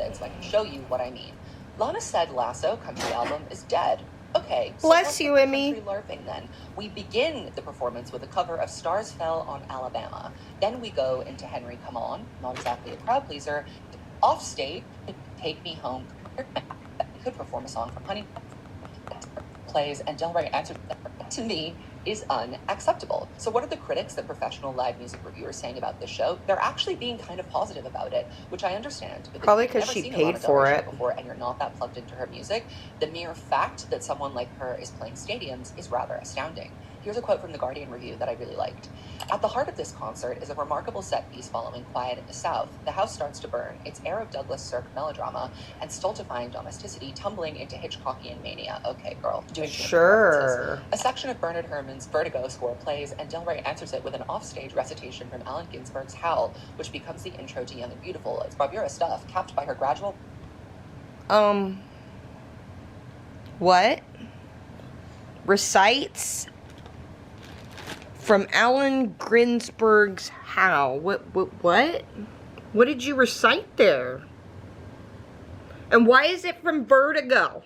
it so I can show you what I mean. Lana said Lasso country album is dead. Okay, so bless you, Emmy. Country LARPing then. We begin the performance with a cover of Stars Fell on Alabama. Then we go into Henry Come On, not exactly a crowd pleaser. Off stage, Take Me Home. Could perform a song from Honey plays, and Del Rey answered that to me is unacceptable. So what are the critics, the professional live music reviewers, saying about this show? They're actually being kind of positive about it, which I understand. Probably because she paid for it before, and you're not that plugged into her music. The mere fact that someone like her is playing stadiums is rather astounding. Here's a quote from the Guardian review that I really liked. At the heart of this concert is a remarkable set piece following Quiet in the South. The house starts to burn, its air of Douglas Sirk melodrama and stultifying domesticity tumbling into Hitchcockian mania. Okay, girl. Doing sure. A section of Bernard Herrmann's Vertigo score plays, and Del Rey answers it with an offstage recitation from Allen Ginsberg's Howl, which becomes the intro to Young and Beautiful. It's bravura stuff, capped by her gradual... What? Recites... from Allen Ginsberg's Howl. What? What did you recite there? And why is it from Vertigo?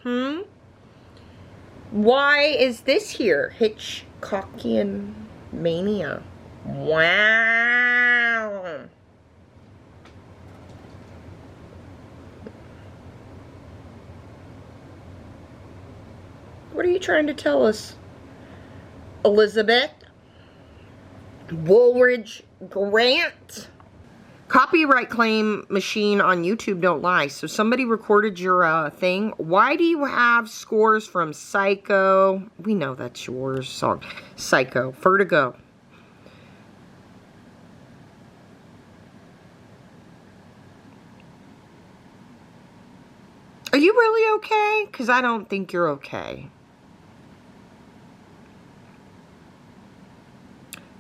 Why is this here? Hitchcockian mania. Wow. What are you trying to tell us, Elizabeth? Woolridge Grant. Copyright claim machine on YouTube don't lie. So somebody recorded your thing. Why do you have scores from Psycho? We know that's yours song. Psycho. Vertigo. Are you really okay? Because I don't think you're okay.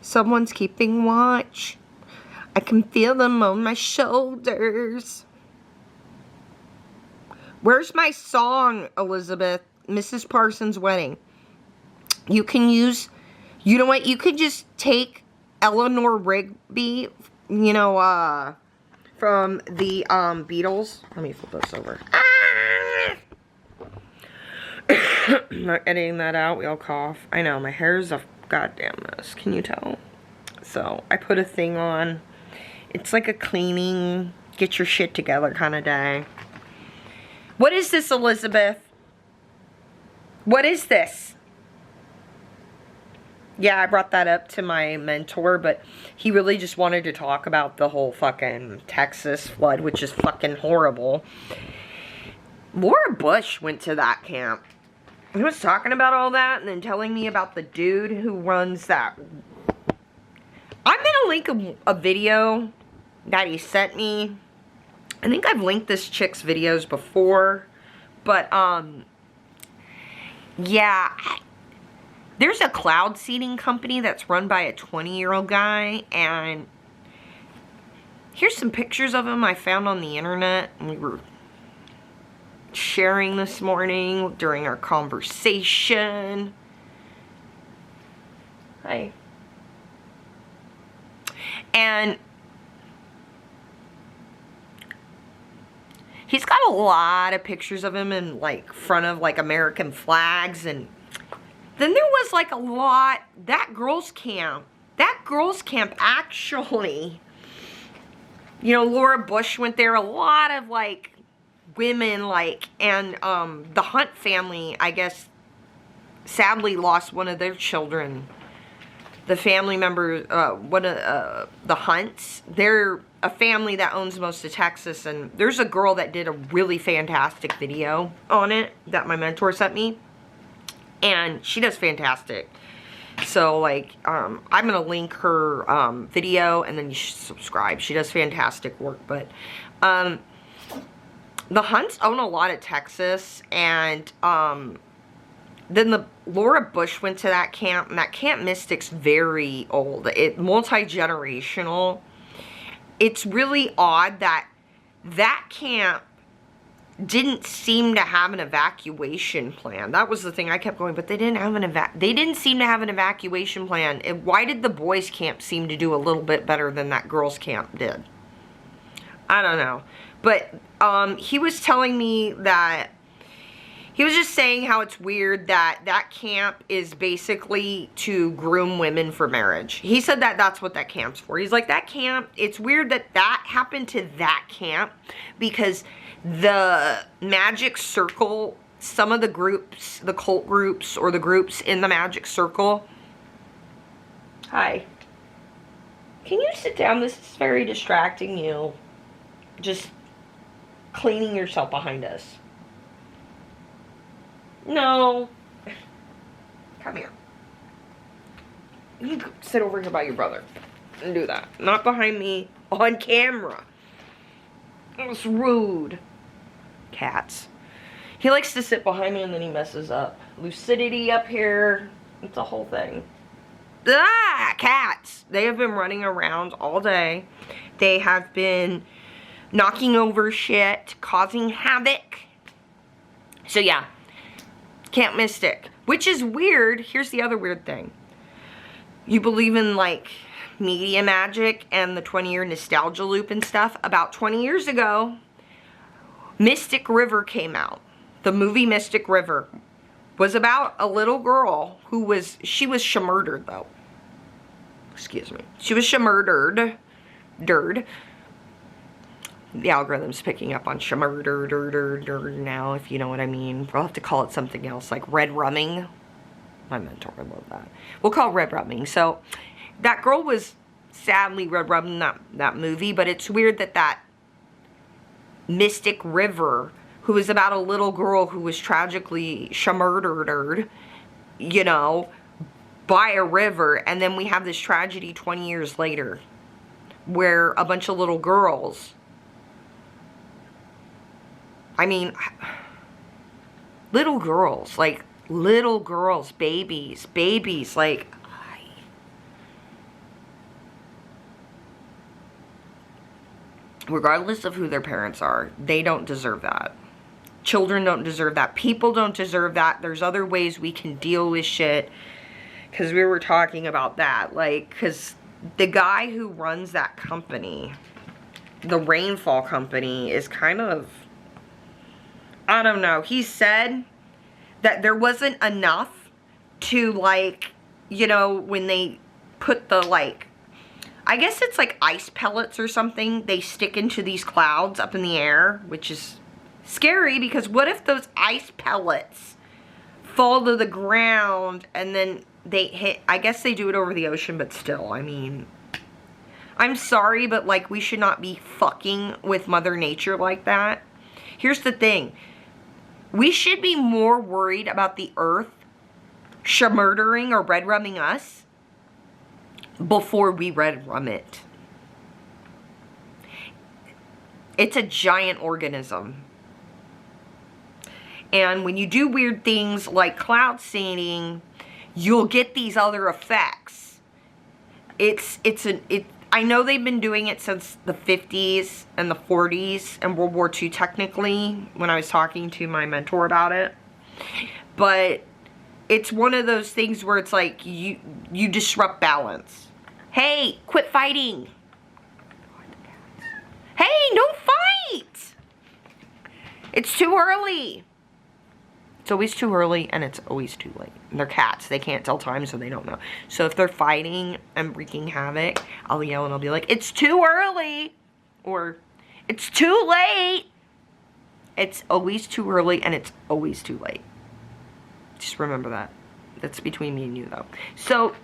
Someone's keeping watch. I can feel them on my shoulders. Where's my song, Elizabeth? Mrs. Parsons' Wedding. You can use... You know what? You could just take Eleanor Rigby, you know, from the Beatles. Let me flip this over. I'm not editing that out. We all cough. I know, my hair's a goddamn mess. Can you tell? So, I put a thing on. It's like a cleaning, get your shit together kind of day. What is this, Elizabeth? What is this? Yeah, I brought that up to my mentor, but he really just wanted to talk about the whole fucking Texas flood, which is fucking horrible. Laura Bush went to that camp. He was talking about all that and then telling me about the dude who runs that. I'm going to link a video that he sent me. I think I've linked this chick's videos before. But, yeah. There's a cloud seeding company that's run by a 20-year-old guy. And here's some pictures of him I found on the internet. And we were sharing this morning during our conversation. Hi. And he's got a lot of pictures of him in like front of like American flags, and then there was like a lot that girls camp actually, you know, Laura Bush went there. A lot of like women, like, and the Hunt family, I guess, sadly lost one of their children. The family member, one of the Hunts, they're a family that owns most of Texas, and there's a girl that did a really fantastic video on it that my mentor sent me, and she does fantastic. So, like, I'm going to link her video, and then you should subscribe. She does fantastic work, but the Hunts own a lot of Texas, and then the Laura Bush went to that camp, and that Camp Mystic's very old. It multi-generational. It's really odd that that camp didn't seem to have an evacuation plan. That was the thing I kept going, but they didn't have they didn't seem to have an evacuation plan. Why did the boys' camp seem to do a little bit better than that girls' camp did? I don't know. But he was telling me that he was just saying how it's weird that that camp is basically to groom women for marriage. He said that that's what that camp's for. He's like, that camp, it's weird that that happened to that camp because the magic circle, some of the groups, the cult groups or the groups in the magic circle. Hi. Can you sit down? This is very distracting you. Just cleaning yourself behind us. No. Come here. You sit over here by your brother and do that. Not behind me on camera. It's rude. Cats. He likes to sit behind me and then he messes up. Lucidity up here. It's a whole thing. Ah, cats. They have been running around all day. They have been knocking over shit, causing havoc. So yeah. Camp Mystic, which is weird. Here's the other weird thing. You believe in like media magic and the 20-year nostalgia loop and stuff. About 20 years ago, Mystic River came out. The movie Mystic River was about a little girl who was, she was shamurdered though. Excuse me. She was shamurdered. The algorithm's picking up on shamurder now, if you know what I mean. We'll have to call it something else, like red rumming. My mentor would love that. We'll call it red rumming. So, that girl was sadly red rumming that movie, but it's weird that that Mystic River, who was about a little girl who was tragically shamurdered, you know, by a river, and then we have this tragedy 20 years later, where a bunch of little girls, I mean, little girls, babies, like, regardless of who their parents are, they don't deserve that. Children don't deserve that. People don't deserve that. There's other ways we can deal with shit. Because we were talking about that. Like, because the guy who runs that company, the Rainfall Company, is kind of, I don't know. He said that there wasn't enough to, like, you know, when they put the, like, I guess it's like ice pellets or something they stick into these clouds up in the air, which is scary because what if those ice pellets fall to the ground and then they hit, I guess they do it over the ocean, but still, I mean, I'm sorry, but like we should not be fucking with Mother Nature like that. Here's the thing. We should be more worried about the earth shamurdering or red rumming us before we red rum it. It's a giant organism. And when you do weird things like cloud seeding, you'll get these other effects. I know they've been doing it since the 50s and the 40s and World War II technically, when I was talking to my mentor about it. But it's one of those things where it's like you disrupt balance. Hey, quit fighting. Hey, don't fight. It's too early. It's always too early and it's always too late. And they're cats. They can't tell time, so they don't know. So if they're fighting and wreaking havoc, I'll yell and I'll be like, it's too early. Or, it's too late. It's always too early and it's always too late. Just remember that. That's between me and you, though. So,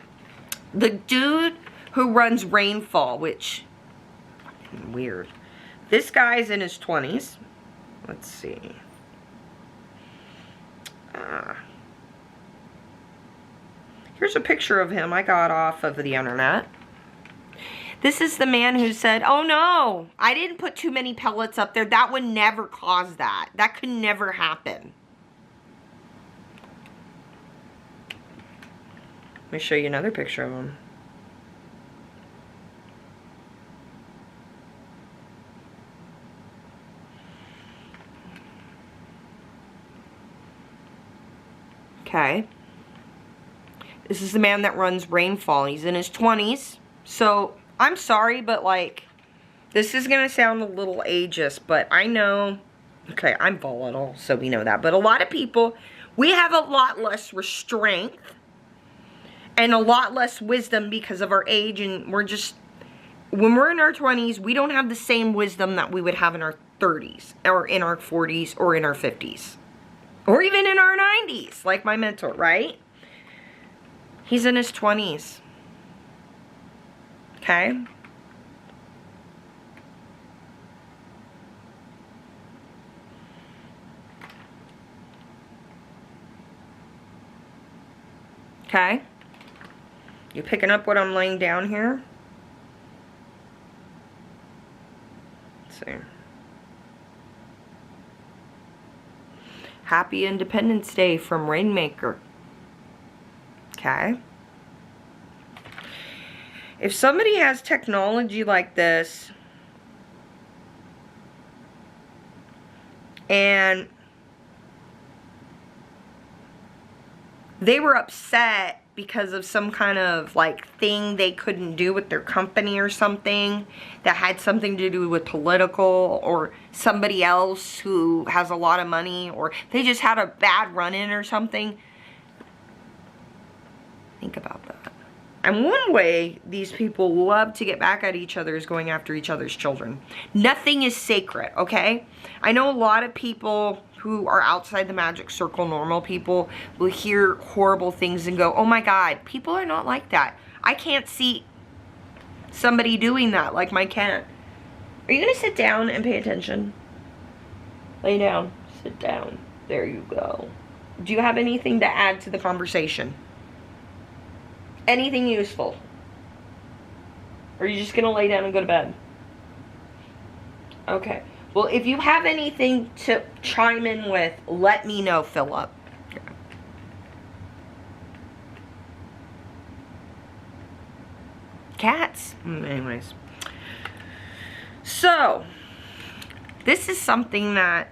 the dude who runs Rainfall, which, weird. This guy's in his 20s. Let's see. Here's a picture of him I got off of the internet. This is the man who said, oh no, I didn't put too many pellets up there. That would never cause that. That could never happen. Let me show you another picture of him. Okay. This is the man that runs Rainfall. He's in his 20s. So, I'm sorry, but like, This is going to sound a little ageist, but I know, okay, I'm volatile, so we know that. But a lot of people, we have a lot less restraint and a lot less wisdom because of our age, and we're just, when we're in our 20s, we don't have the same wisdom that we would have in our 30s, or in our 40s, or in our 50s. Or even in our 90s, like my mentor, right? He's in his 20s. Okay? Okay? You picking up what I'm laying down here? Let's see. Happy Independence Day from Rainmaker. Okay? If somebody has technology like this, and they were upset because of some kind of like thing they couldn't do with their company or something that had something to do with political, or somebody else who has a lot of money, or they just had a bad run-in or something. Think about that. And one way these people love to get back at each other is going after each other's children. Nothing is sacred, okay? I know a lot of people who are outside the magic circle, normal people, will hear horrible things and go, oh my God, people are not like that. I can't see somebody doing that like my cat. Are you gonna sit down and pay attention? Lay down, sit down. There you go. Do you have anything to add to the conversation? Anything useful? Or are you just gonna lay down and go to bed? Okay. Well, if you have anything to chime in with, let me know, Philip. Cats. Anyways. So, this is something that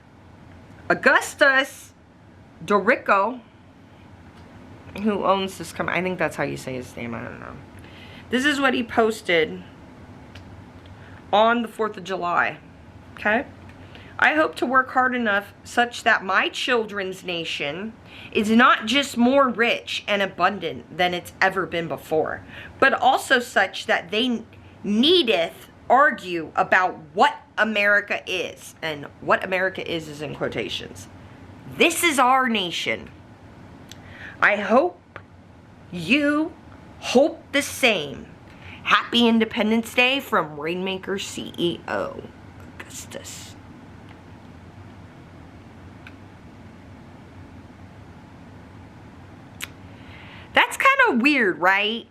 Augustus Dorico, who owns this company, I think that's how you say his name, I don't know. This is what he posted on the 4th of July. Okay? I hope to work hard enough such that my children's nation is not just more rich and abundant than it's ever been before, but also such that they needeth argue about what America is. And what America is in quotations. This is our nation. I hope you hope the same. Happy Independence Day from Rainmaker CEO. Augustus. That's kind of weird, right?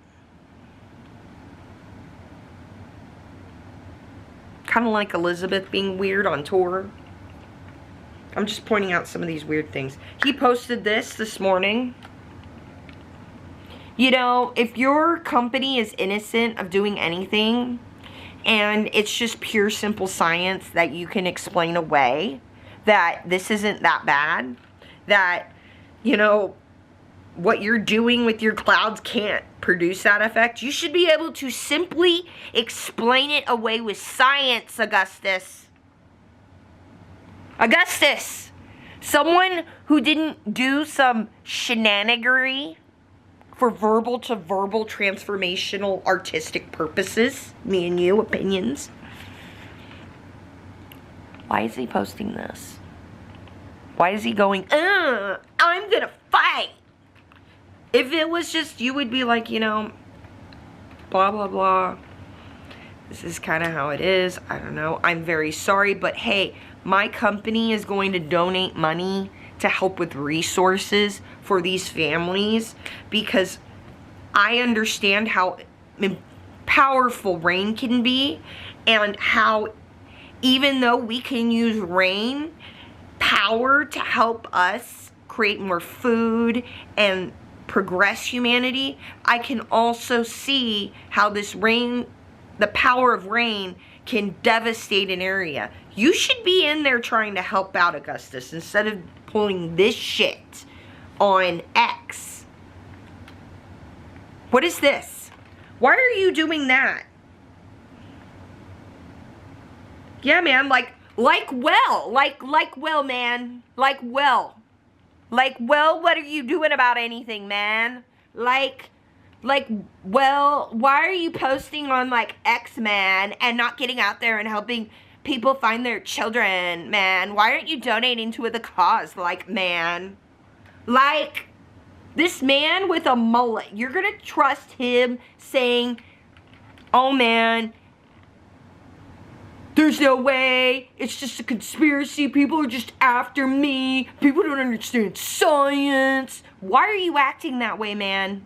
Kind of like Elizabeth being weird on tour. I'm just pointing out some of these weird things. He posted this morning. You know, if your company is innocent of doing anything, and it's just pure simple science that you can explain away, that this isn't that bad, that, you know, what you're doing with your clouds can't produce that effect, you should be able to simply explain it away with science, Augustus. Augustus! Someone who didn't do some shenanigery for verbal to verbal transformational artistic purposes. Me and you, opinions. Why is he posting this? Why is he going, I'm gonna fight? If it was just, you would be like, you know, blah, blah, blah. This is kind of how it is. I don't know. I'm very sorry, but hey, my company is going to donate money to help with resources for these families, because I understand how powerful rain can be, and how even though we can use rain power to help us create more food and progress humanity, I can also see how this rain, the power of rain, can devastate an area. You should be in there trying to help out, Augustus, instead of pulling this shit on X. What is this? Why are you doing that? Yeah, man, like well, man. Like, well, what are you doing about anything, man? Well, why are you posting on, like, X-Man and not getting out there and helping people find their children, man? Why aren't you donating to the cause, like, man? Like, this man with a mullet, you're gonna trust him saying, oh, man, there's no way, it's just a conspiracy, people are just after me, people don't understand science. Why are you acting that way, man?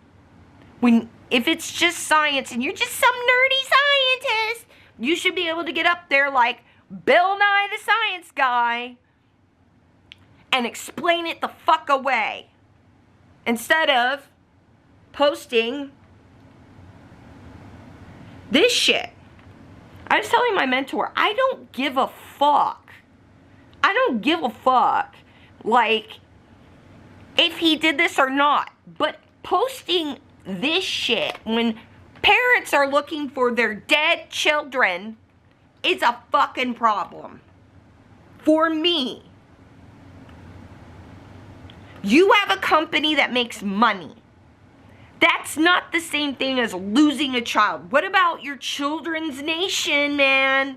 If it's just science and you're just some nerdy scientist, you should be able to get up there like Bill Nye the Science Guy and explain it the fuck away. Instead of posting this shit. I was telling my mentor, I don't give a fuck. I don't give a fuck, like, if he did this or not. But posting this shit when parents are looking for their dead children is a fucking problem. For me. You have a company that makes money. That's not the same thing as losing a child. What about your children's nation, man?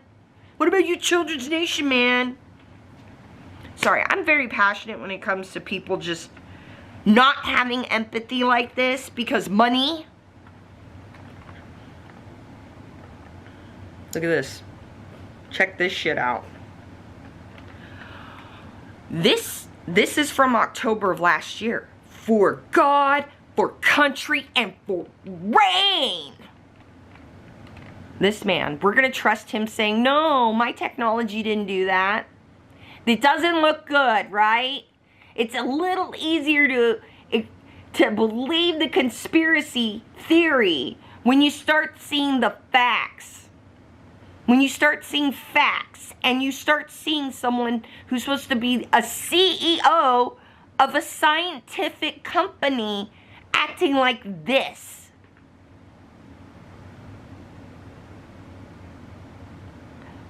What about your children's nation, man? Sorry, I'm very passionate when it comes to people just not having empathy like this because money. Look at this. Check this shit out. This is from October of last year. For God, for country, and for rain. This man, we're going to trust him saying, no, my technology didn't do that. It doesn't look good, right? It's a little easier to believe the conspiracy theory when you start seeing the facts. When you start seeing facts and you start seeing someone who's supposed to be a CEO of a scientific company acting like this.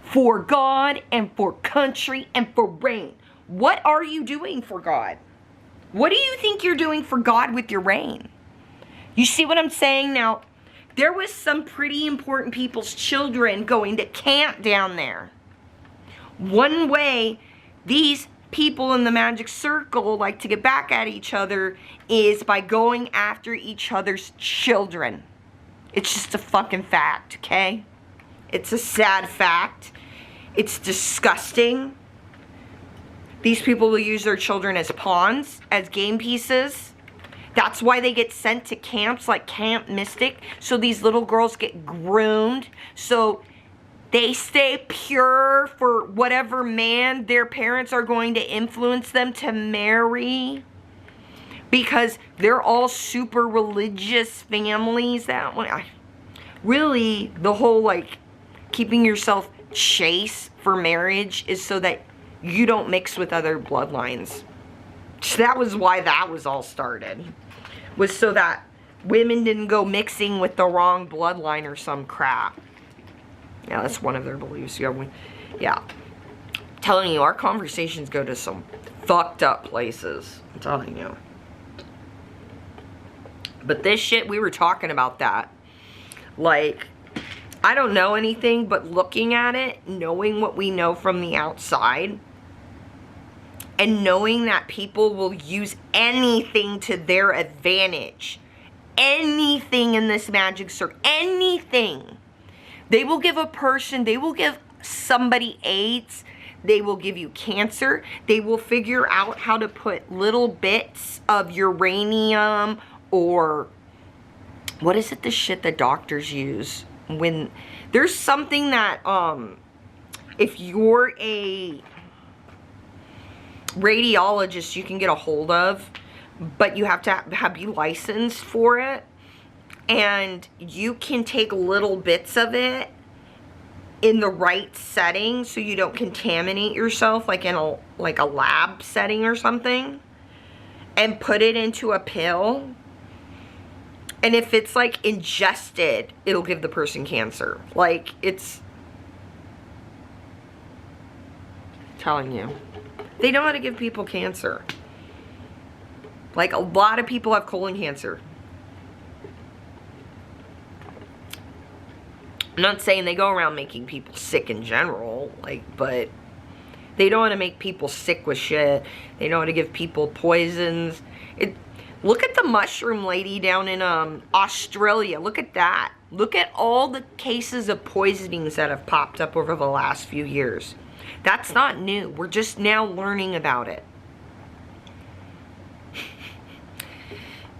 For God and for country and for rain. What are you doing for God? What do you think you're doing for God with your rain? You see what I'm saying? Now, there was some pretty important people's children going to camp down there. One way these people in the magic circle like to get back at each other is by going after each other's children. It's just a fucking fact, okay? It's a sad fact. It's disgusting. These people will use their children as pawns, as game pieces. That's why they get sent to camps like Camp Mystic. So these little girls get groomed. So they stay pure for whatever man their parents are going to influence them to marry. Because they're all super religious families that way. Really, the whole like keeping yourself chaste for marriage is so that you don't mix with other bloodlines. So that was why that was all started. Was so that women didn't go mixing with the wrong bloodline or some crap. Yeah, that's one of their beliefs. Yeah. I'm telling you, our conversations go to some fucked up places. I'm telling you. But this shit, we were talking about that. Like, I don't know anything, but looking at it, knowing what we know from the outside, and knowing that people will use anything to their advantage. Anything in this magic circle. Anything. They will give a person, they will give somebody AIDS. They will give you cancer. They will figure out how to put little bits of uranium or what is it, the shit that doctors use? When there's something that, if you're a radiologist, you can get a hold of, but you have to be licensed for it. And you can take little bits of it in the right setting so you don't contaminate yourself, like in a lab setting or something, and put it into a pill. And if it's like ingested, it'll give the person cancer. Like, it's telling you. They know how to give people cancer. Like, a lot of people have colon cancer. I'm not saying they go around making people sick in general, like, but they know how to make people sick with shit. They know how to give people poisons. Look at the mushroom lady down in Australia. Look at that. Look at all the cases of poisonings that have popped up over the last few years. That's not new. We're just now learning about it.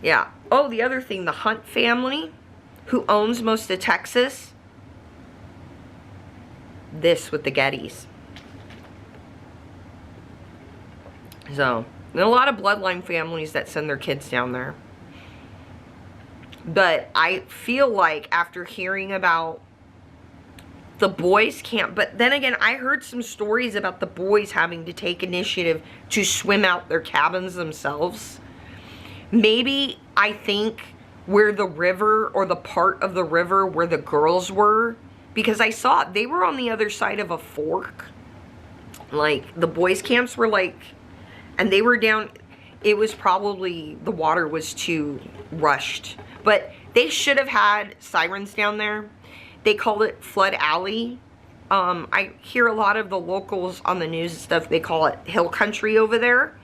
Yeah. Oh, the other thing, the Hunt family, who owns most of Texas, this with the Gettys. So, there are a lot of bloodline families that send their kids down there. But I feel like after hearing about the boys camp, but then again, I heard some stories about the boys having to take initiative to swim out their cabins themselves. Maybe, I think, where the river, or the part of the river where the girls were, because I saw they were on the other side of a fork. Like, the boys camps were like, and they were down, it was probably, the water was too rushed. But they should have had sirens down there. They called it Flood Alley. I hear a lot of the locals on the news and stuff, they call it hill country over there.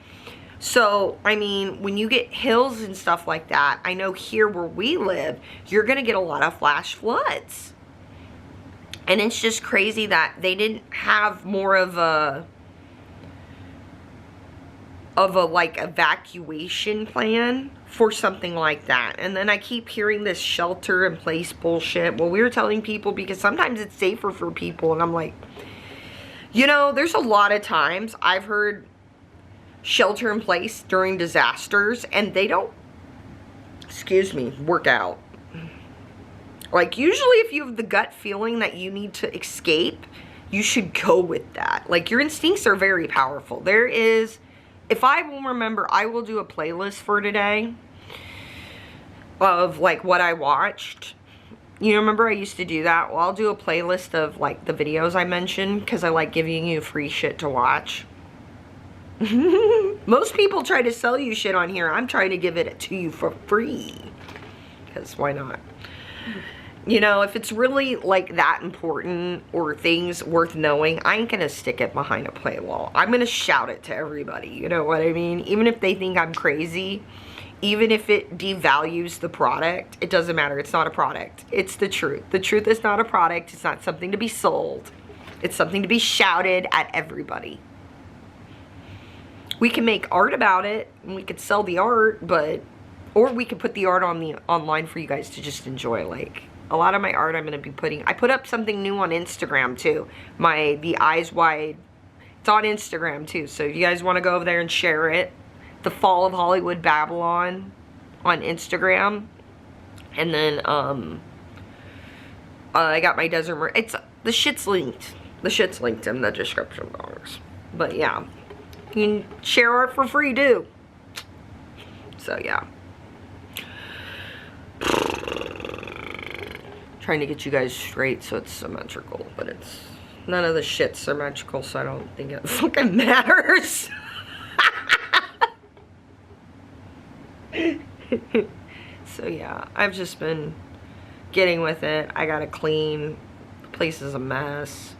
So, I mean, when you get hills and stuff like that, I know here where we live, you're going to get a lot of flash floods. And it's just crazy that they didn't have more of a like evacuation plan for something like that. And then I keep hearing this shelter in place bullshit. Well, we were telling people because sometimes it's safer for people, and I'm like, you know, there's a lot of times I've heard shelter in place during disasters and they don't, excuse me, work out. Like, usually if you have the gut feeling that you need to escape, you should go with that. Like, your instincts are very powerful. There is, if I will remember, I will do a playlist for today of like what I watched. You remember I used to do that? Well, I'll do a playlist of like the videos I mentioned because I like giving you free shit to watch. Most people try to sell you shit on here. I'm trying to give it to you for free. Because why not? You know, if it's really like that important or things worth knowing, I ain't gonna stick it behind a paywall. I'm gonna shout it to everybody, you know what I mean? Even if they think I'm crazy, even if it devalues the product, it doesn't matter. It's not a product. It's the truth. The truth is not a product. It's not something to be sold. It's something to be shouted at everybody. We can make art about it, and we could sell the art, but, or we could put the art on the online for you guys to just enjoy. Like, a lot of my art I'm going to be putting, I put up something new on Instagram too. The Eyes Wide, it's on Instagram too. So if you guys want to go over there and share it, The Fall of Hollywood Babylon on Instagram. And then, I got my Desert Mermaid. The shit's linked. The shit's linked in the description box. But yeah, you can share art for free too. So yeah. Trying to get you guys straight so it's symmetrical, but it's none of the shit's symmetrical, so I don't think it fucking matters. So yeah, I've just been getting with it. I gotta clean. The place is a mess.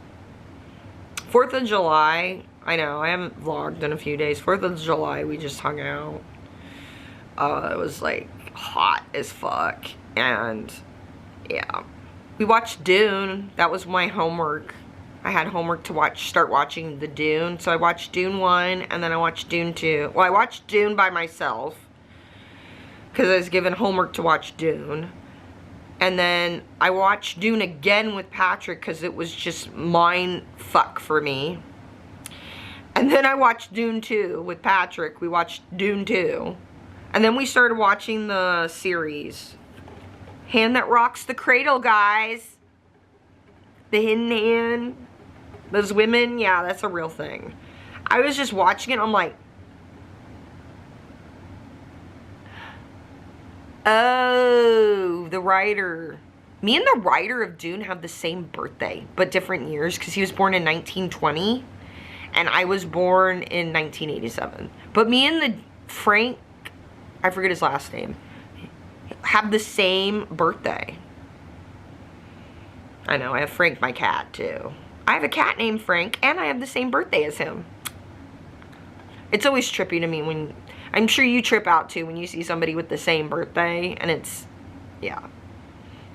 4th of July, I know, I haven't vlogged in a few days. 4th of July, we just hung out. It was like hot as fuck, and yeah. We watched Dune. That was my homework. I had homework to start watching the Dune. So I watched Dune 1 and then I watched Dune 2. Well, I watched Dune by myself because I was given homework to watch Dune. And then I watched Dune again with Patrick because it was just mind fuck for me. And then I watched Dune 2 with Patrick. We watched Dune 2. And then we started watching the series. Hand That Rocks the Cradle, guys. The Hidden Hand. Those women, yeah, that's a real thing. I was just watching it, I'm like, oh, the writer. Me and the writer of Dune have the same birthday, but different years, because he was born in 1920. and I was born in 1987. But me and the Frank, I forget his last name, have the same birthday. I know, I have Frank, my cat, too. I have a cat named Frank, and I have the same birthday as him. It's always trippy to me when, I'm sure you trip out, too, when you see somebody with the same birthday, and it's, yeah.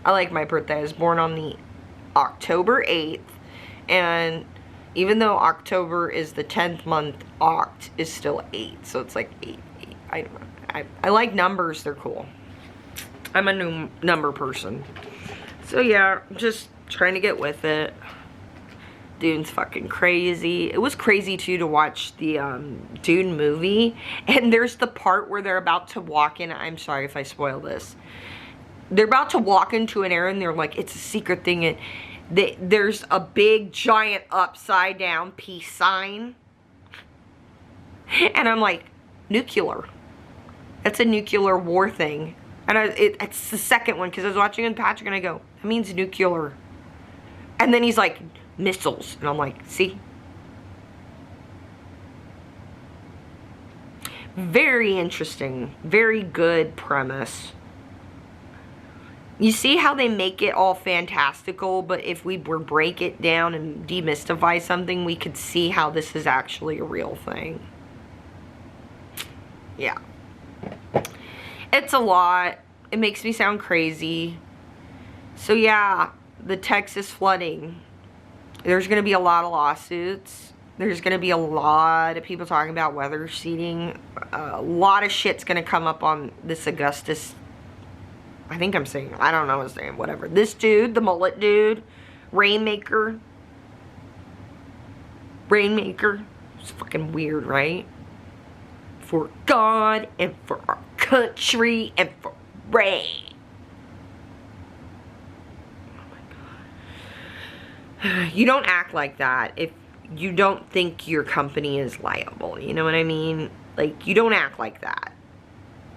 I like my birthday. I was born on the October 8th, and even though October is the 10th month, Oct is still 8, so it's like 8. I don't know. I like numbers, they're cool. I'm a new number person. So yeah, just trying to get with it. Dune's fucking crazy. It was crazy too to watch the Dune movie, and there's the part where they're about to walk in. I'm sorry if I spoil this. They're about to walk into an area and they're like, it's a secret thing, and there's a big giant upside down peace sign, and I'm like, nuclear. That's a nuclear war thing. And it's the second one, because I was watching it with Patrick, and I go, that means nuclear. And then he's like, missiles. And I'm like, see? Very interesting. Very good premise. You see how they make it all fantastical, but if we were break it down and demystify something, we could see how this is actually a real thing. Yeah. It's a lot. It makes me sound crazy. So yeah, the Texas flooding. There's going to be a lot of lawsuits. There's going to be a lot of people talking about weather seeding. A lot of shit's going to come up on this Augustus. I think I'm saying, I don't know his name, whatever. This dude, the mullet dude, Rainmaker. Rainmaker. It's fucking weird, right? For God and for our country and for rain. Oh my God. You don't act like that if you don't think your company is liable. You know what I mean? Like, you don't act like that.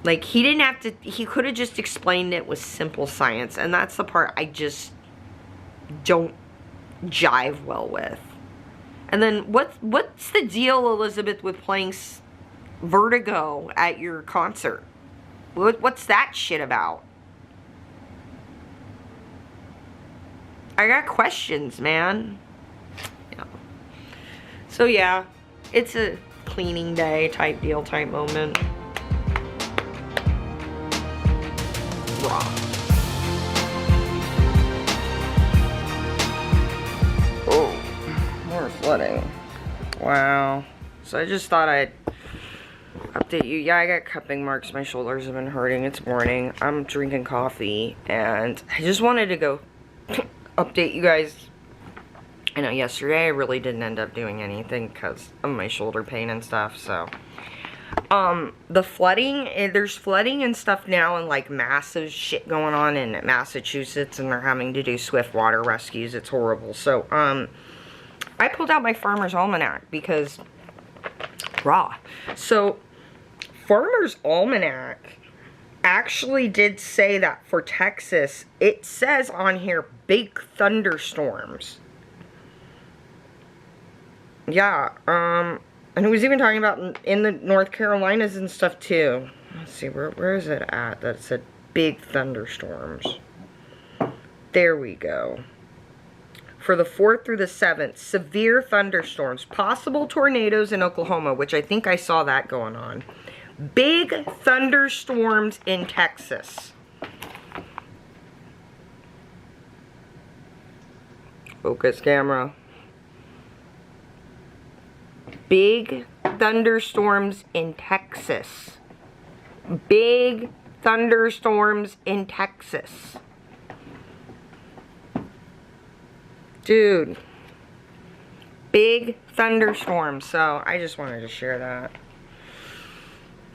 Like, he didn't have to, he could have just explained it with simple science. And that's the part I just don't jive well with. And then, what's the deal, Elizabeth, with playing Vertigo at your concert? What's that shit about? I got questions, man. Yeah. So yeah, it's a cleaning day type deal, type moment. Raw. Oh, more flooding. Wow. So I just thought I'd update you. Yeah, I got cupping marks. My shoulders have been hurting. It's morning. I'm drinking coffee, and I just wanted to go update you guys. I know yesterday I really didn't end up doing anything because of my shoulder pain and stuff, so. The flooding, there's flooding and stuff now, and like massive shit going on in Massachusetts, and they're having to do swift water rescues. It's horrible. So, I pulled out my Farmer's Almanac because, raw. So, Farmer's Almanac actually did say that for Texas, it says on here, big thunderstorms. Yeah, and it was even talking about in the North Carolinas and stuff too. Let's see, where is it at that said big thunderstorms? There we go. For the 4th through the 7th, severe thunderstorms, possible tornadoes in Oklahoma, which I think I saw that going on. Big thunderstorms in Texas. Focus camera. Big thunderstorms in Texas. Big thunderstorms in Texas. Dude. Big thunderstorms. So, I just wanted to share that.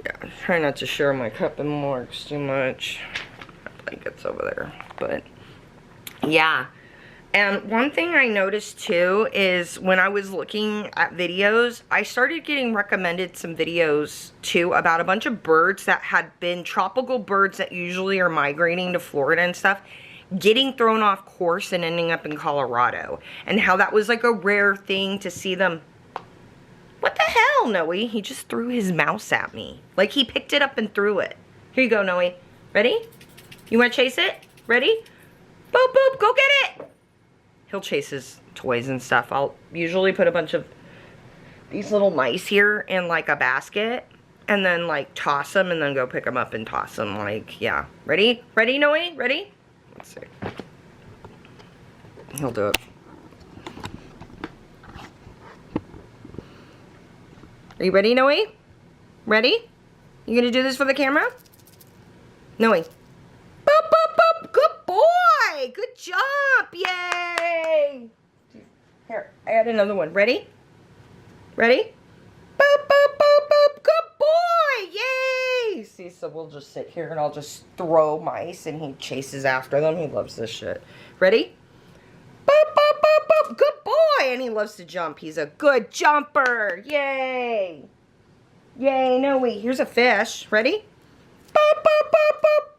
Yeah, try not to share my cup and marks too much. My blanket's over there. But, yeah. And one thing I noticed too is when I was looking at videos, I started getting recommended some videos too about a bunch of birds that had been tropical birds that usually are migrating to Florida and stuff, getting thrown off course and ending up in Colorado. And how that was like a rare thing to see them What the hell, Noe? He just threw his mouse at me. Like, he picked it up and threw it. Here you go, Noe. Ready? You want to chase it? Ready? Boop, boop, go get it! He'll chase his toys and stuff. I'll usually put a bunch of these little mice here in, like, a basket. And then, like, toss them and then go pick them up and toss them. Like, yeah. Ready? Ready, Noe? Ready? Let's see. He'll do it. Are you ready, Noe? Ready? You gonna do this for the camera? Noe. Boop, boop, boop. Good boy. Good job. Yay. Here, I got another one. Ready? Ready? Boop, boop, boop, boop. Good boy. Yay. See, so we'll just sit here and I'll just throw mice and he chases after them. He loves this shit. Ready? Boop, boop, boop, boop. Good boy. And he loves to jump. He's a good jumper. Yay. Yay, Noe. Here's a fish. Ready? Boop, boop, boop, boop.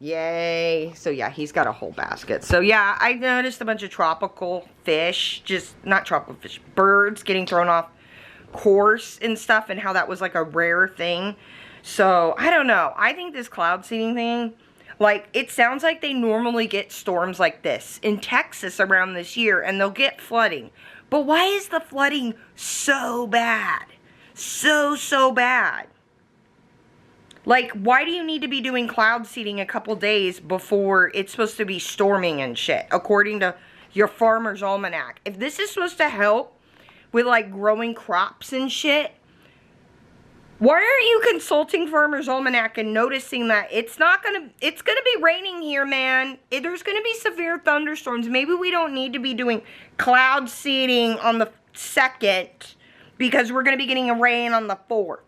Yay. So, yeah, he's got a whole basket. So, yeah, I noticed a bunch of tropical fish. Just, not tropical fish. Birds getting thrown off course and stuff. And how that was, like, a rare thing. So, I don't know. I think this cloud seeding thing... Like, it sounds like they normally get storms like this in Texas around this year, and they'll get flooding. But why is the flooding so bad? So bad. Like, why do you need to be doing cloud seeding a couple days before it's supposed to be storming and shit, according to your farmer's almanac? If this is supposed to help with, like, growing crops and shit, why aren't you consulting Farmer's Almanac and noticing that it's gonna be raining here, man. There's gonna be severe thunderstorms. Maybe we don't need to be doing cloud seeding on the 2nd because we're gonna be getting a rain on the 4th.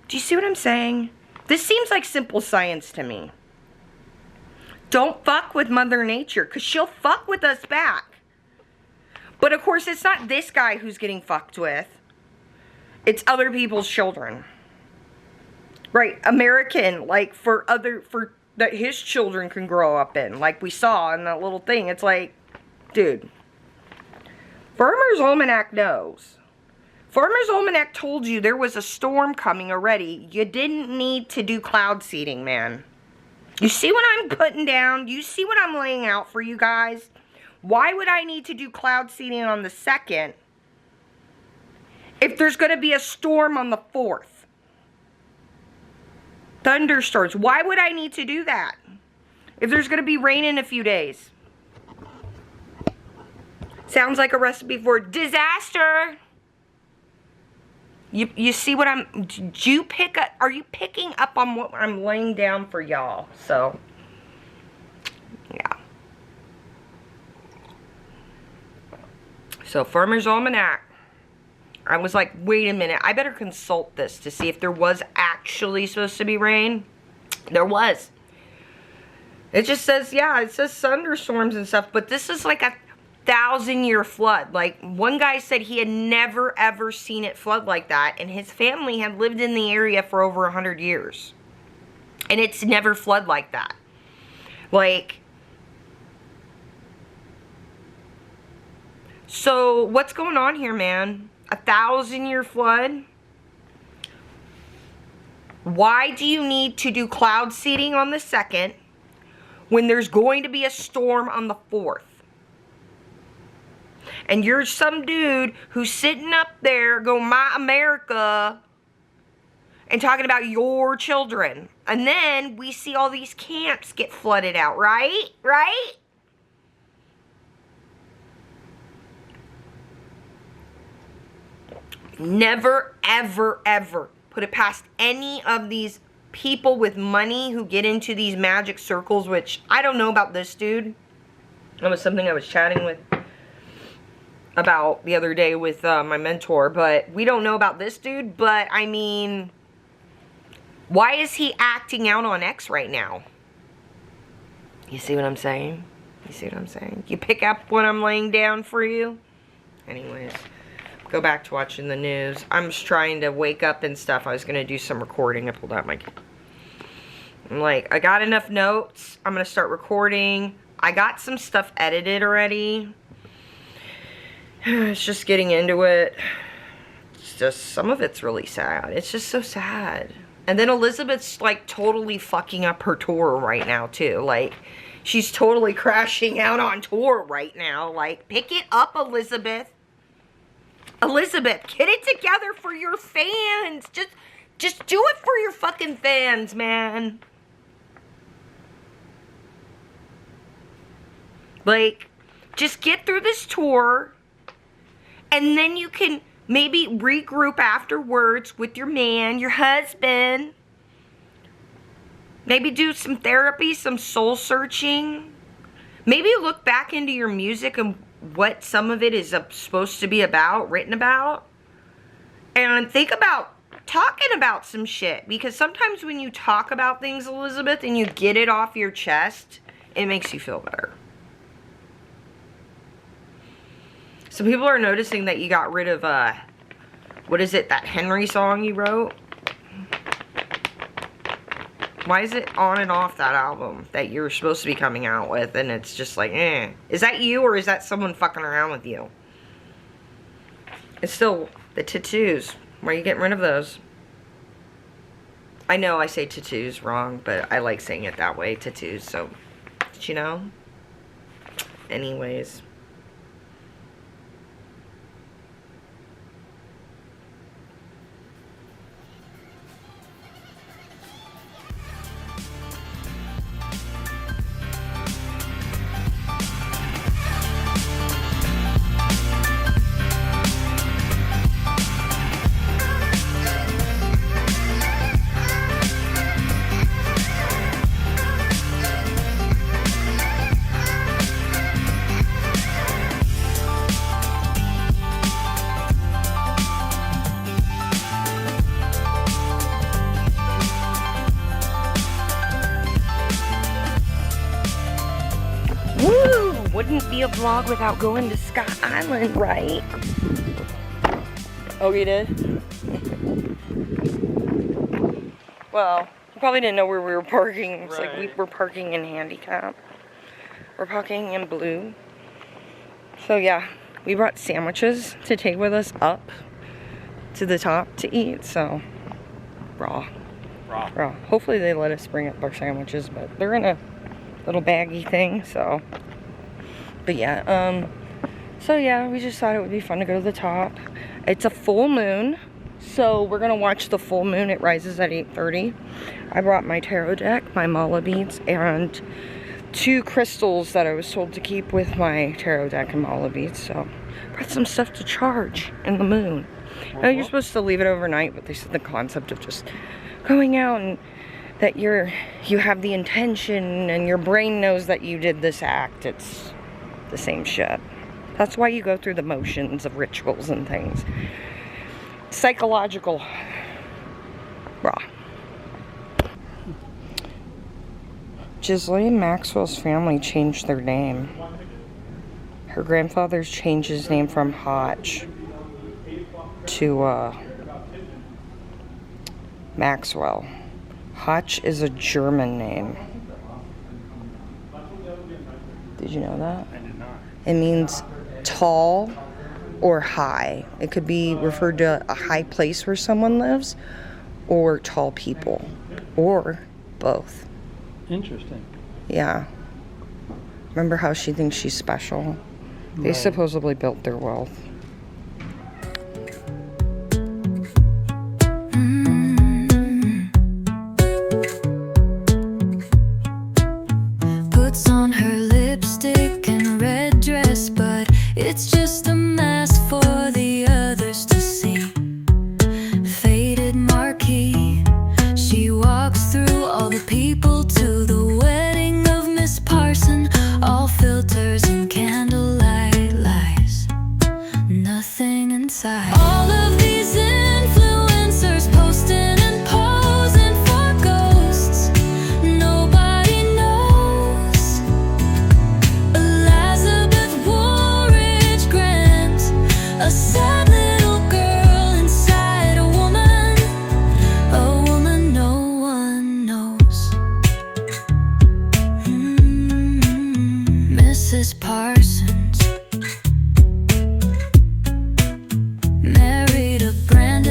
Do you see what I'm saying? This seems like simple science to me. Don't fuck with Mother Nature, because she'll fuck with us back. But of course, it's not this guy who's getting fucked with. It's other people's children. Right, American, like, that his children can grow up in. Like we saw in that little thing. It's like, dude. Farmer's Almanac knows. Farmer's Almanac told you there was a storm coming already. You didn't need to do cloud seeding, man. You see what I'm putting down? You see what I'm laying out for you guys? Why would I need to do cloud seeding on the 2nd? If there's going to be a storm on the 4th. Thunderstorms. Why would I need to do that? If there's going to be rain in a few days. Sounds like a recipe for disaster. You see what I'm... Are you picking up on what I'm laying down for y'all? So, yeah. So, Farmer's Almanac. I was like, wait a minute, I better consult this to see if there was actually supposed to be rain. There was. It just says, yeah, it says thunderstorms and stuff, but this is like a 1,000-year flood. Like, one guy said he had never, ever seen it flood like that, and his family had lived in the area for over 100 years. And it's never flooded like that. Like, so what's going on here, man? A 1,000-year flood? Why do you need to do cloud seeding on the 2nd when there's going to be a storm on the 4th? And you're some dude who's sitting up there going, my America, and talking about your children. And then we see all these camps get flooded out, right? Right? Never, ever, ever put it past any of these people with money who get into these magic circles, which I don't know about this dude. That was something I was chatting with about the other day with my mentor, but we don't know about this dude. But I mean, why is he acting out on X right now? You see what I'm saying? You see what I'm saying? You pick up what I'm laying down for you? Anyways, go back to watching the news. I'm just trying to wake up and stuff. I was going to do some recording. I pulled out my... I'm like, I got enough notes. I'm going to start recording. I got some stuff edited already. It's just getting into it. just, some of it's really sad. It's just so sad. And then Elizabeth's like totally fucking up her tour right now too. Like, she's totally crashing out on tour right now. Like, pick it up, Elizabeth. Elizabeth, get it together for your fans. Just do it for your fucking fans, man. Like, just get through this tour, and then you can maybe regroup afterwards with your man, your husband. Maybe do some therapy, some soul searching. Maybe look back into your music and what some of it is supposed to be about, written about. And think about talking about some shit. Because sometimes when you talk about things, Elizabeth, and you get it off your chest, it makes you feel better. So people are noticing that you got rid of, what is it, that Henry song you wrote? Why is it on and off that album that you're supposed to be coming out with, and it's just like, eh. Is that you, or is that someone fucking around with you? It's still the tattoos. Why are you getting rid of those? I know I say tattoos wrong, but I like saying it that way, tattoos, so, did you know? Anyways. Wouldn't be a vlog without going to Sky Island, right? Oh, you did? Well, you probably didn't know where we were parking. It's right. Like we were parking in handicap. We're parking in blue. So yeah, we brought sandwiches to take with us up to the top to eat, so raw. Hopefully they let us bring up our sandwiches, but they're in a little baggy thing, so. But yeah, so yeah, we just thought it would be fun to go to the top. It's a full moon, so we're gonna watch the full moon. It rises at 8:30. I brought my tarot deck, my mala beads, and 2 crystals that I was told to keep with my tarot deck and mala beads. So, brought some stuff to charge in the moon. Now you're supposed to leave it overnight, but they said the concept of just going out and that you have the intention and your brain knows that you did this act. It's the same shit. That's why you go through the motions of rituals and things. Psychological. Raw. Ghislaine Maxwell's family changed their name. Her grandfather's changed his name from Hotch to Maxwell. Hotch is a German name. Did you know that? I did not. It means tall or high. It could be referred to a high place where someone lives or tall people or both. Interesting. Yeah. Remember how she thinks she's special? Right. They supposedly built their wealth. Puts on her lipstick and red dress, but it's just a mask for the others to see. Faded marquee, she walks through all the people to the wedding of Miss Parson. All filters and candlelight lies, nothing inside. All of these influencers posting and posing for ghosts. Nobody knows. Elizabeth Woolridge Grant, a sad little girl inside a woman no one knows. Mrs. Parsons married a brand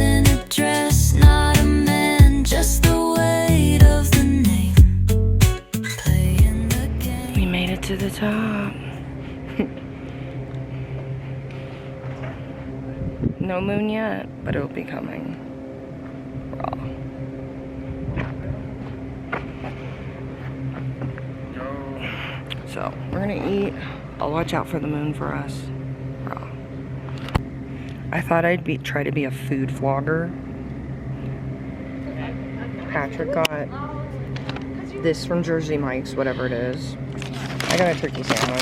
top. No moon yet, but it'll be coming. Raw. So, we're gonna eat. I'll watch out for the moon for us. Raw. I thought I'd try to be a food vlogger. Patrick got this from Jersey Mike's, whatever it is. I got a turkey sandwich.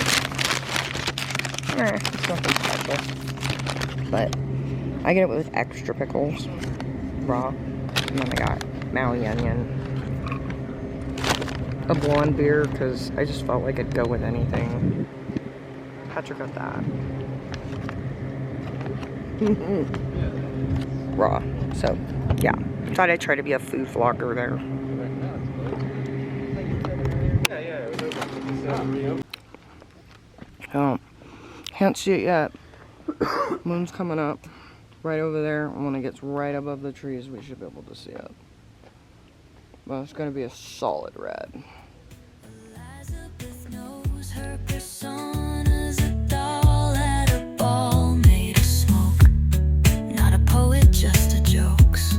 It's nothing special. But I get it with extra pickles. Raw. And then I got Maui onion. A blonde beer, because I just felt like it'd go with anything. Patrick got that. Raw. So, yeah. Thought I'd try to be a food vlogger there. Oh, can't see it yet. Moon's coming up right over there. And when it gets right above the trees, we should be able to see it. Well, it's going to be a solid red. Elizabeth knows her persona's a doll at a ball made of smoke. Not a poet, just a jokes.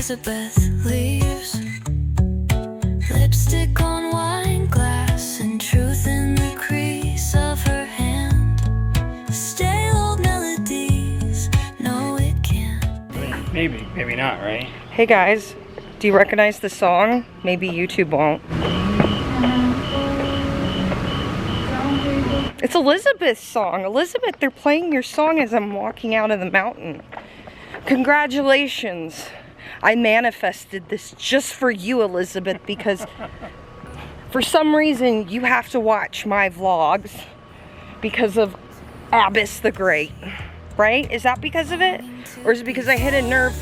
Elizabeth leaves lipstick on wine glass and truth in the crease of her hand. Stale old melodies, no it can't. Maybe, maybe not, right? Hey guys, do you recognize the song? Maybe YouTube won't. It's Elizabeth's song. Elizabeth, they're playing your song as I'm walking out of the mountain. Congratulations. I manifested this just for you, Elizabeth, because for some reason you have to watch my vlogs because of Abbas the Great, right? Is that because of it? Or is it because I hit a nerve?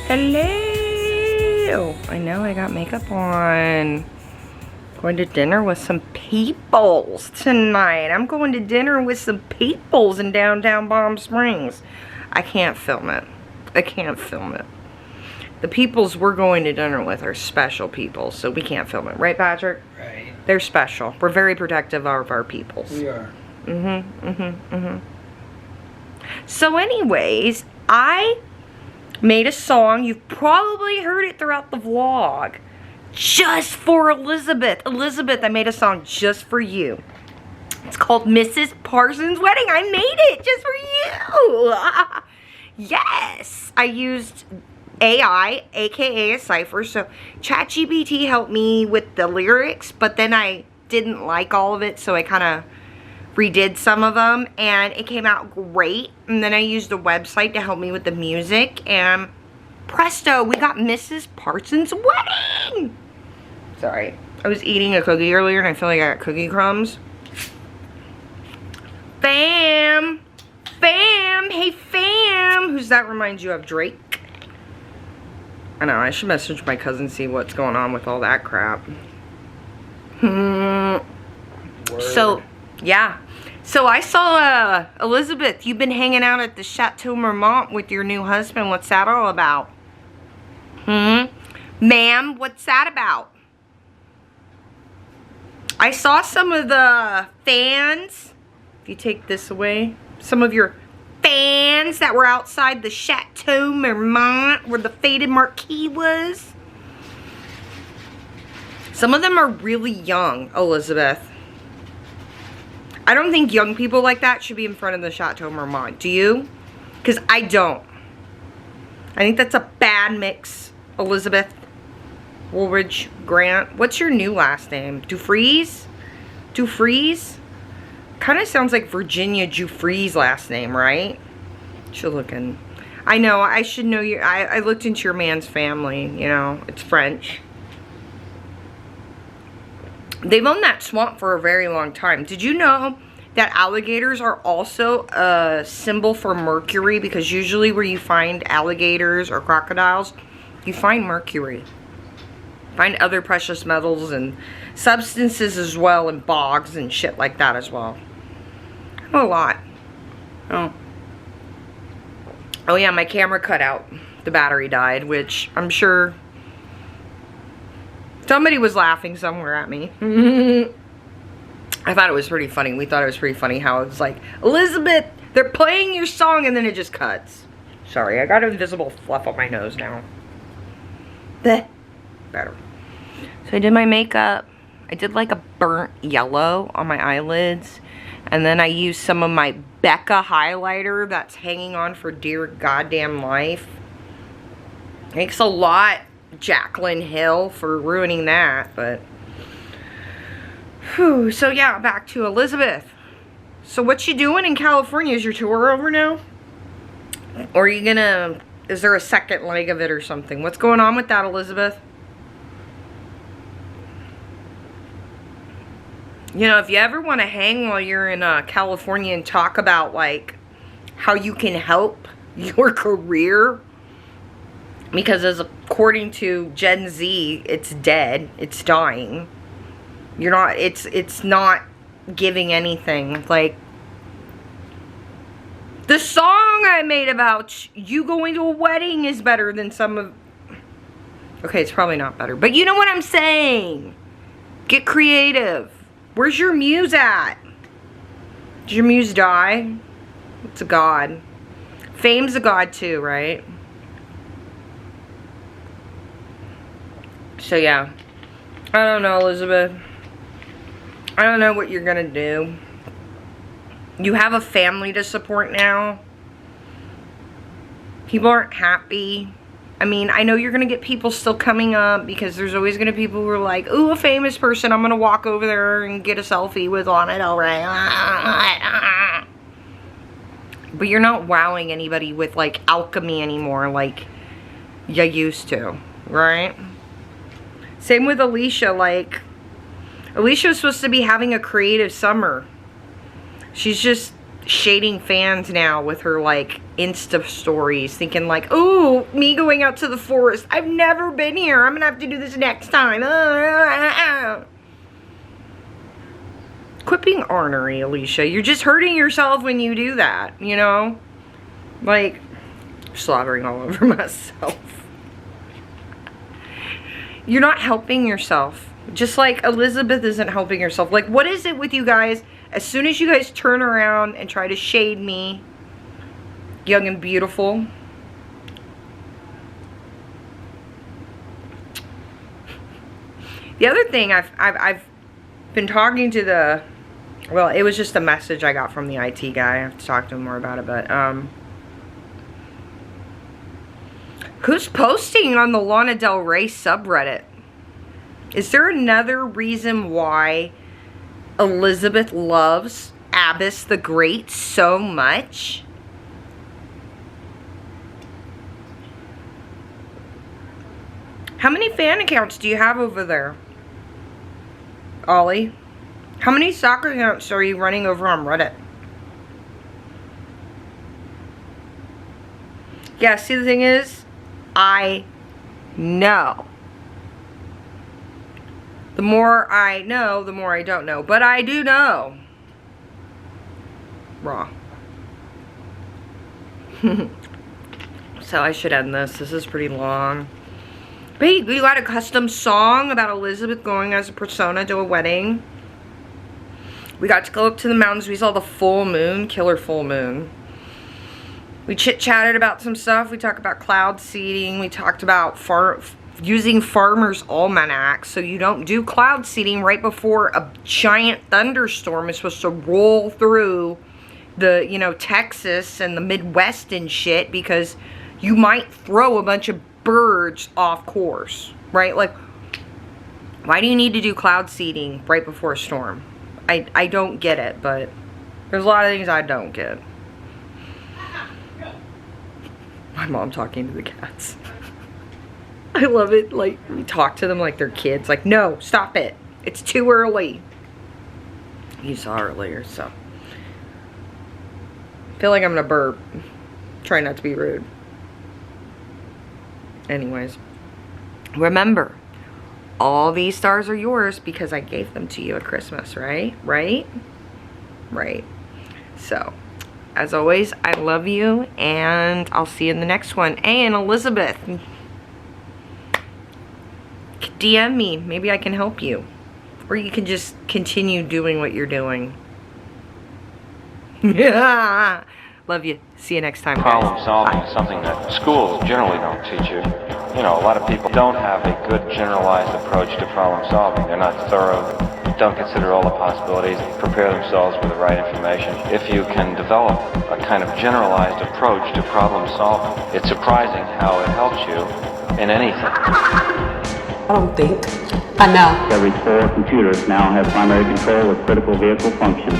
Hello! I know I got makeup on. Going to dinner with some peoples tonight. I'm going to dinner with some peoples in downtown Palm Springs. I can't film it. I can't film it. The peoples we're going to dinner with are special people, so we can't film it. Right, Patrick? Right. They're special. We're very protective of our peoples. We are. So anyways, I made a song. You've probably heard it throughout the vlog. Just for Elizabeth. Elizabeth, I made a song just for you. It's called Mrs. Parsons' Wedding. I made it just for you. Yes. I used AI, aka a cipher. So ChatGPT helped me with the lyrics, but then I didn't like all of it, so I kind of redid some of them, and it came out great. And then I used a website to help me with the music, and presto, we got Mrs. Parsons' Wedding. Sorry, I was eating a cookie earlier, and I feel like I got cookie crumbs. Fam, hey fam. Who's that reminds you of? Drake? I know, I should message my cousin, see what's going on with all that crap. So, yeah. So I saw, Elizabeth, you've been hanging out at the Chateau Marmont with your new husband. What's that all about? Ma'am, what's that about? I saw some of the fans, if you take this away, some of your fans that were outside the Chateau Marmont where the faded marquee was. Some of them are really young, Elizabeth. I don't think young people like that should be in front of the Chateau Marmont. Do you? Because I don't. I think that's a bad mix, Elizabeth. Woolridge Grant. What's your new last name? Dufries? Dufries? Kind of sounds like Virginia Giuffre's last name, right? Should look in. I know, I should know you. I looked into your man's family, you know. It's French. They've owned that swamp for a very long time. Did you know that alligators are also a symbol for Mercury? Because usually where you find alligators or crocodiles, you find mercury. Find other precious metals and substances as well, and bogs and shit like that as well. A lot. Oh yeah, my camera cut out. The battery died, which I'm sure somebody was laughing somewhere at me. I thought it was pretty funny. We thought it was pretty funny how it was like, Elizabeth, they're playing your song, and then it just cuts. Sorry, I got invisible fluff on my nose now. Better. So I did my makeup. I did like a burnt yellow on my eyelids. And then I used some of my Becca highlighter that's hanging on for dear goddamn life. Thanks a lot, Jaclyn Hill, for ruining that, but... Whew. So yeah, back to Elizabeth. So what you doing in California? Is your tour over now? Or are you gonna... Is there a second leg of it or something? What's going on with that, Elizabeth? You know, if you ever want to hang while you're in California and talk about, like, how you can help your career, because as according to Gen Z, it's dead, it's dying. You're not, it's not giving anything. Like, the song I made about you going to a wedding is better than some of... Okay, it's probably not better, but you know what I'm saying. Get creative. Where's your muse at? Did your muse die? It's a god. Fame's a god too, right? So yeah. I don't know, Elizabeth. I don't know what you're gonna do. You have a family to support now. People aren't happy. I mean, I know you're going to get people still coming up, because there's always going to be people who are like, ooh, a famous person, I'm going to walk over there and get a selfie with Lana Del Rey. But you're not wowing anybody with, like, alchemy anymore like you used to, right? Same with Alicia. Like, Alicia was supposed to be having a creative summer. She's just shading fans now with her, like, Insta stories, thinking like, ooh, me going out to the forest. I've never been here. I'm gonna have to do this next time. Quit being ornery, Alicia. You're just hurting yourself when you do that, you know? Like, slobbering all over myself. You're not helping yourself. Just like Elizabeth isn't helping herself. Like, what is it with you guys? As soon as you guys turn around and try to shade me, young and beautiful, the other thing, I've been talking to the, well, it was just a message I got from the IT guy. I have to talk to him more about it, but who's posting on the Lana Del Rey subreddit? Is there another reason why Elizabeth loves Abbas the Great so much? How many fan accounts do you have over there, Ollie? How many soccer accounts are you running over on Reddit? Yeah, see, the thing is, I know. The more I know, the more I don't know. But I do know. Raw. So I should end this. This is pretty long. But we got a custom song about Elizabeth going as a persona to a wedding. We got to go up to the mountains. We saw the full moon. Killer full moon. We chit-chatted about some stuff. We talked about cloud seeding. We talked about using farmers' almanacs so you don't do cloud seeding right before a giant thunderstorm is supposed to roll through the, you know, Texas and the Midwest and shit, because you might throw a bunch of birds off course, right? Like, why do you need to do cloud seeding right before a storm? I don't get it, but there's a lot of things I don't get. My mom talking to the cats. I love it. Like, we talk to them like they're kids. Like, no, stop it. It's too early. You saw earlier, so. I feel like I'm gonna burp. Try not to be rude. Anyways, remember, all these stars are yours because I gave them to you at Christmas, right? Right? Right. So, as always, I love you, and I'll see you in the next one. And Elizabeth, DM me. Maybe I can help you. Or you can just continue doing what you're doing. Yeah. Love you. See you next time, guys. Problem solving is something that schools generally don't teach you. You know, a lot of people don't have a good generalized approach to problem solving. They're not thorough, don't consider all the possibilities, prepare themselves with the right information. If you can develop a kind of generalized approach to problem solving, it's surprising how it helps you in anything. I don't think. I know. Every 4 computers now have primary control of critical vehicle functions.